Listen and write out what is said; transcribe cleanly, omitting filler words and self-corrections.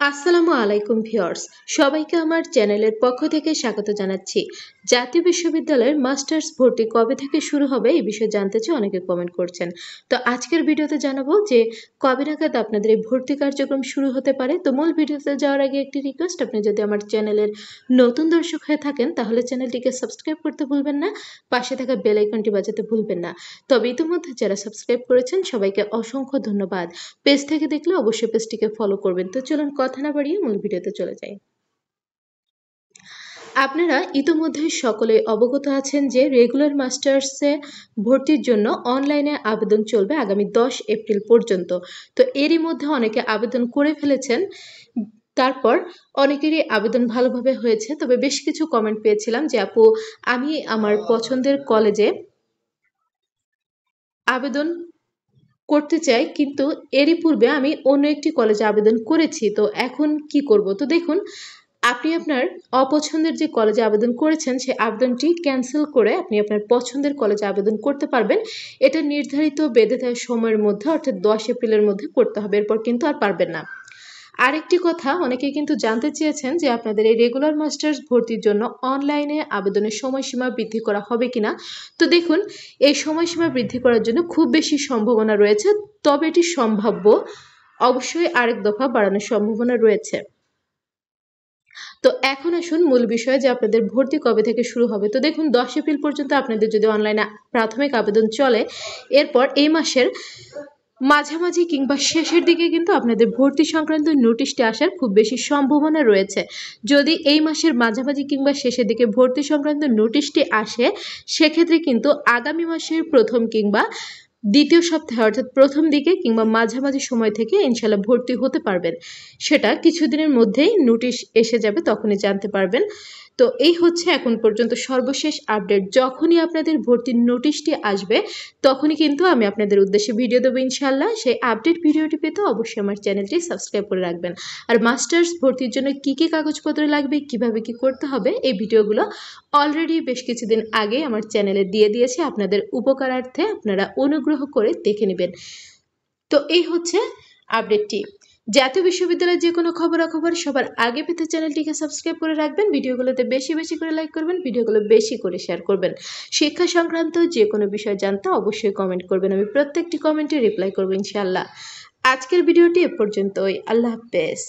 আসসালামু আলাইকুম ভিউয়ার্স, সবাইকে আমার চ্যানেলের পক্ষ থেকে স্বাগত জানাচ্ছি। জাতীয় বিশ্ববিদ্যালয়ের মাস্টার্স ভর্তি কবে থেকে শুরু হবে এই বিষয়ে জানতে চেয়ে অনেকে কমেন্ট করছেন। তো আজকের ভিডিওতে জানাবো যে কবে নাগাদ আপনাদের এই ভর্তি কার্যক্রম শুরু হতে পারে। তো মূল ভিডিওতে যাওয়ার আগে একটি রিকোয়েস্ট, আপনি যদি আমার চ্যানেলের নতুন দর্শক হয়ে থাকেন তাহলে চ্যানেলটিকে সাবস্ক্রাইব করতে ভুলবেন না, পাশে থাকা বেল আইকনটি বাজাতে ভুলবেন না। তবে ইতিমধ্যে যারা সাবস্ক্রাইব করেছেন সবাইকে অসংখ্য ধন্যবাদ। পেজ থেকে দেখলে অবশ্যই পেজটিকে ফলো করবেন। তো চলুন কথা না বাড়িয়ে মূল ভিডিওতে চলে যাই। আপনারা ইতোমধ্যে সকলে অবগত আছেন যে রেগুলার মাস্টার্সে ভর্তির জন্য অনলাইনে আবেদন চলবে আগামী 10 এপ্রিল পর্যন্ত। তো এরই মধ্যে অনেকে আবেদন করে ফেলেছেন, তারপর অনেকেরই আবেদন ভালোভাবে হয়েছে। তবে বেশ কিছু কমেন্ট পেয়েছিলাম যে আপু, আমি আমার পছন্দের কলেজে আবেদন করতে চাই, কিন্তু এরই পূর্বে আমি অন্য একটি কলেজে আবেদন করেছি, তো এখন কি করব। তো দেখুন, আপনি আপনার অপছন্দের যে কলেজে আবেদন করেছেন সেই আবেদনটি ক্যান্সেল করে আপনি আপনার পছন্দের কলেজে আবেদন করতে পারবেন। এটা নির্ধারিত বেঁধে দেওয়া সময়ের মধ্যে, অর্থাৎ 10 এপ্রিলের মধ্যে করতে হবে, এরপর কিন্তু আর পারবেন না। আরেকটি কথা, অনেকেই কিন্তু জানতে চেয়েছেন যে আপনাদের এই রেগুলার মাস্টার্স ভর্তির জন্য অনলাইনে আবেদনের সময়সীমা বৃদ্ধি করা হবে কিনা। তো দেখুন, এই সময়সীমা বৃদ্ধি করার জন্য খুব বেশি সম্ভাবনা রয়েছে, তবে এটি সম্ভাব্য। অবশ্যই আরেক দফা বাড়ানোর সম্ভাবনা রয়েছে। তো এখন আসুন মূল বিষয়ে, যে আপনাদের ভর্তি কবে থেকে শুরু হবে। তো দেখুন, 10 এপ্রিল পর্যন্ত আপনাদের যদি অনলাইনে প্রাথমিক আবেদন চলে, এরপর এই মাসের মাঝামাঝি কিংবা শেষের দিকে কিন্তু আপনাদের ভর্তি সংক্রান্ত নোটিশটি আসার খুব বেশি সম্ভাবনা রয়েছে। যদি এই মাসের মাঝামাঝি কিংবা শেষের দিকে ভর্তি সংক্রান্ত নোটিশটি আসে, সেক্ষেত্রে কিন্তু আগামী মাসের প্রথম কিংবা দ্বিতীয় সপ্তাহে, অর্থাৎ প্রথম দিকে কিংবা মাঝামাঝি সময় থেকে ইনশাল্লাহ ভর্তি হতে পারবেন। সেটা কিছুদিনের মধ্যেই নোটিশ এসে যাবে, তখনই জানতে পারবেন। তো এই হচ্ছে এখন পর্যন্ত সর্বশেষ আপডেট। যখনই আপনাদের ভর্তির নোটিশটি আসবে তখনই কিন্তু আমি আপনাদের উদ্দেশ্যে ভিডিও দেবো ইনশাল্লাহ। সেই আপডেট ভিডিওটি পেতে অবশ্যই আমার চ্যানেলটি সাবস্ক্রাইব করে রাখবেন। আর মাস্টার্স ভর্তির জন্য কি কি কাগজপত্র লাগবে, কিভাবে কি করতে হবে, এই ভিডিওগুলো অলরেডি বেশ কিছুদিন আগে আমার চ্যানেলে দিয়ে দিয়েছি। আপনাদের উপকারার্থে আপনারা অনুগ্রহ করে দেখে নেবেন। তো এই হচ্ছে আপডেটটি। জাতীয় বিশ্ববিদ্যালয়ের যে কোনো খবরাখবর সবার আগে পেতে চ্যানেলটিকে সাবস্ক্রাইব করে রাখবেন। ভিডিওগুলোতে বেশি বেশি করে লাইক করবেন, ভিডিওগুলো বেশি করে শেয়ার করবেন। শিক্ষা সংক্রান্ত যে কোনো বিষয় জানতে অবশ্যই কমেন্ট করবেন, আমি প্রত্যেকটি কমেন্টে রিপ্লাই করবো ইনশাআল্লাহ। আজকের ভিডিওটি এ পর্যন্তই। আল্লাহ হাফেজ।